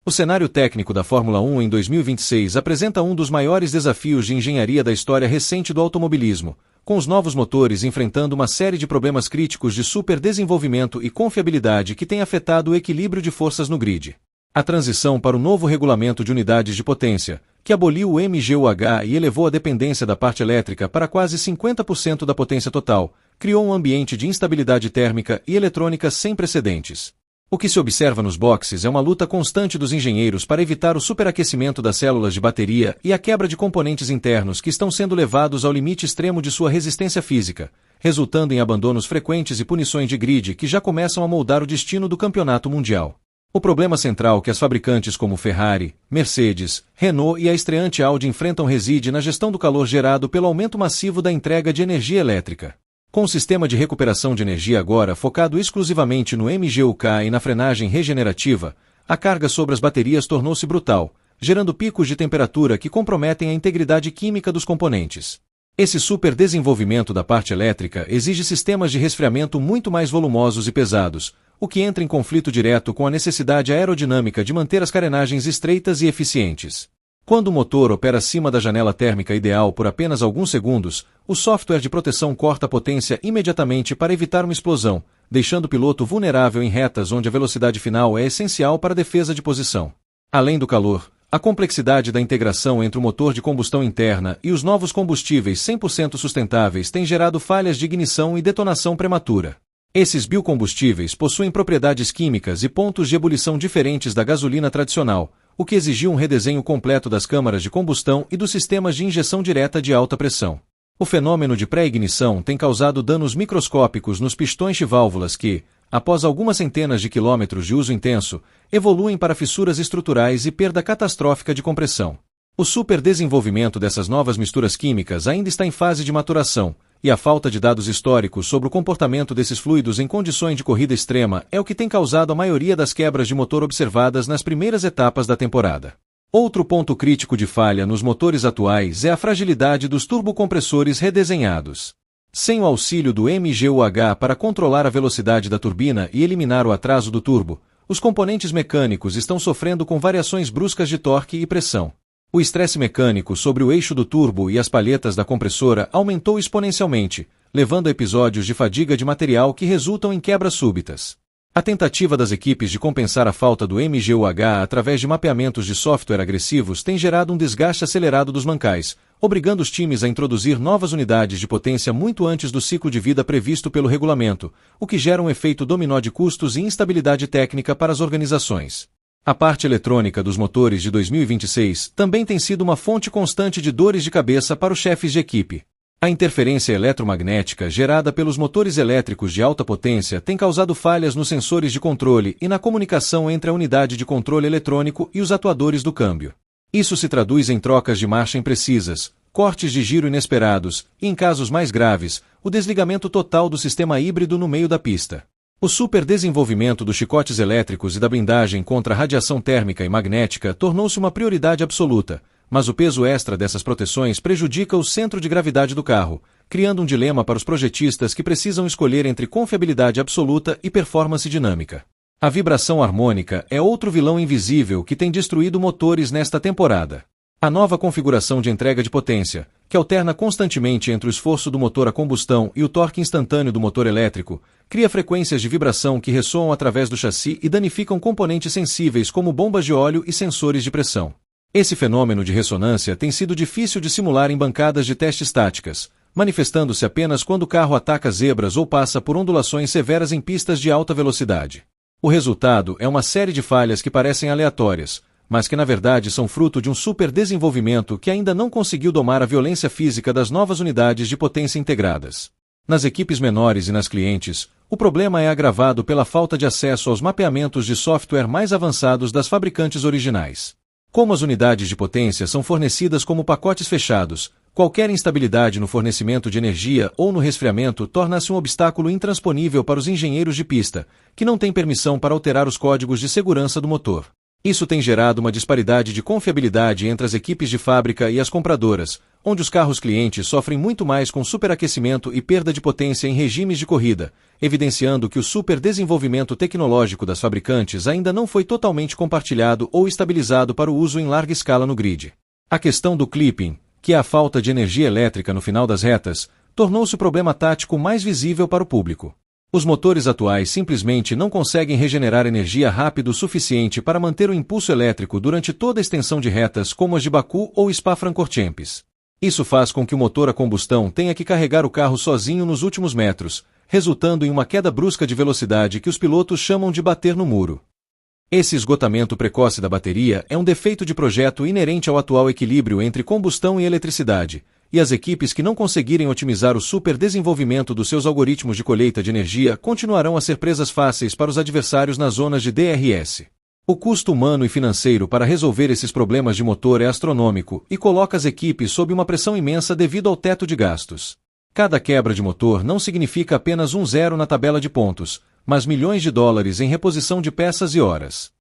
O cenário técnico da Fórmula 1 em 2026 apresenta um dos maiores desafios de engenharia da história recente do automobilismo, com os novos motores enfrentando uma série de problemas críticos de superdesenvolvimento e confiabilidade que têm afetado o equilíbrio de forças no grid. A transição para o novo regulamento de unidades de potência, que aboliu o MGUH e elevou a dependência da parte elétrica para quase 50% da potência total, criou um ambiente de instabilidade térmica e eletrônica sem precedentes. O que se observa nos boxes é uma luta constante dos engenheiros para evitar o superaquecimento das células de bateria e a quebra de componentes internos que estão sendo levados ao limite extremo de sua resistência física, resultando em abandonos frequentes e punições de grid que já começam a moldar o destino do campeonato mundial. O problema central que as fabricantes como Ferrari, Mercedes, Renault e a estreante Audi enfrentam reside na gestão do calor gerado pelo aumento massivo da entrega de energia elétrica. Com o sistema de recuperação de energia agora focado exclusivamente no MGUK e na frenagem regenerativa, a carga sobre as baterias tornou-se brutal, gerando picos de temperatura que comprometem a integridade química dos componentes. Esse superdesenvolvimento da parte elétrica exige sistemas de resfriamento muito mais volumosos e pesados, o que entra em conflito direto com a necessidade aerodinâmica de manter as carenagens estreitas e eficientes. Quando o motor opera acima da janela térmica ideal por apenas alguns segundos, o software de proteção corta a potência imediatamente para evitar uma explosão, deixando o piloto vulnerável em retas onde a velocidade final é essencial para a defesa de posição. Além do calor, a complexidade da integração entre o motor de combustão interna e os novos combustíveis 100% sustentáveis tem gerado falhas de ignição e detonação prematura. Esses biocombustíveis possuem propriedades químicas e pontos de ebulição diferentes da gasolina tradicional, o que exigiu um redesenho completo das câmaras de combustão e dos sistemas de injeção direta de alta pressão. O fenômeno de pré-ignição tem causado danos microscópicos nos pistões de válvulas que, após algumas centenas de quilômetros de uso intenso, evoluem para fissuras estruturais e perda catastrófica de compressão. O superdesenvolvimento dessas novas misturas químicas ainda está em fase de maturação, e a falta de dados históricos sobre o comportamento desses fluidos em condições de corrida extrema é o que tem causado a maioria das quebras de motor observadas nas primeiras etapas da temporada. Outro ponto crítico de falha nos motores atuais é a fragilidade dos turbocompressores redesenhados. Sem o auxílio do MGUH para controlar a velocidade da turbina e eliminar o atraso do turbo, os componentes mecânicos estão sofrendo com variações bruscas de torque e pressão. O estresse mecânico sobre o eixo do turbo e as palhetas da compressora aumentou exponencialmente, levando a episódios de fadiga de material que resultam em quebras súbitas. A tentativa das equipes de compensar a falta do MGUH através de mapeamentos de software agressivos tem gerado um desgaste acelerado dos mancais, obrigando os times a introduzir novas unidades de potência muito antes do ciclo de vida previsto pelo regulamento, o que gera um efeito dominó de custos e instabilidade técnica para as organizações. A parte eletrônica dos motores de 2026 também tem sido uma fonte constante de dores de cabeça para os chefes de equipe. A interferência eletromagnética gerada pelos motores elétricos de alta potência tem causado falhas nos sensores de controle e na comunicação entre a unidade de controle eletrônico e os atuadores do câmbio. Isso se traduz em trocas de marcha imprecisas, cortes de giro inesperados e, em casos mais graves, o desligamento total do sistema híbrido no meio da pista. O superdesenvolvimento dos chicotes elétricos e da blindagem contra a radiação térmica e magnética tornou-se uma prioridade absoluta, mas o peso extra dessas proteções prejudica o centro de gravidade do carro, criando um dilema para os projetistas que precisam escolher entre confiabilidade absoluta e performance dinâmica. A vibração harmônica é outro vilão invisível que tem destruído motores nesta temporada. A nova configuração de entrega de potência, que alterna constantemente entre o esforço do motor a combustão e o torque instantâneo do motor elétrico, cria frequências de vibração que ressoam através do chassi e danificam componentes sensíveis como bombas de óleo e sensores de pressão. Esse fenômeno de ressonância tem sido difícil de simular em bancadas de testes táticas, manifestando-se apenas quando o carro ataca zebras ou passa por ondulações severas em pistas de alta velocidade. O resultado é uma série de falhas que parecem aleatórias, mas que na verdade são fruto de um superdesenvolvimento que ainda não conseguiu domar a violência física das novas unidades de potência integradas. Nas equipes menores e nas clientes, o problema é agravado pela falta de acesso aos mapeamentos de software mais avançados das fabricantes originais. Como as unidades de potência são fornecidas como pacotes fechados, qualquer instabilidade no fornecimento de energia ou no resfriamento torna-se um obstáculo intransponível para os engenheiros de pista, que não têm permissão para alterar os códigos de segurança do motor. Isso tem gerado uma disparidade de confiabilidade entre as equipes de fábrica e as compradoras, onde os carros clientes sofrem muito mais com superaquecimento e perda de potência em regimes de corrida, evidenciando que o superdesenvolvimento tecnológico das fabricantes ainda não foi totalmente compartilhado ou estabilizado para o uso em larga escala no grid. A questão do clipping, que é a falta de energia elétrica no final das retas, tornou-se o problema tático mais visível para o público. Os motores atuais simplesmente não conseguem regenerar energia rápido o suficiente para manter o impulso elétrico durante toda a extensão de retas como as de Baku ou Spa-Francorchamps. Isso faz com que o motor a combustão tenha que carregar o carro sozinho nos últimos metros, resultando em uma queda brusca de velocidade que os pilotos chamam de bater no muro. Esse esgotamento precoce da bateria é um defeito de projeto inerente ao atual equilíbrio entre combustão e eletricidade, e as equipes que não conseguirem otimizar o superdesenvolvimento dos seus algoritmos de colheita de energia continuarão a ser presas fáceis para os adversários nas zonas de DRS. O custo humano e financeiro para resolver esses problemas de motor é astronômico e coloca as equipes sob uma pressão imensa devido ao teto de gastos. Cada quebra de motor não significa apenas um zero na tabela de pontos, mas milhões de dólares em reposição de peças e horas.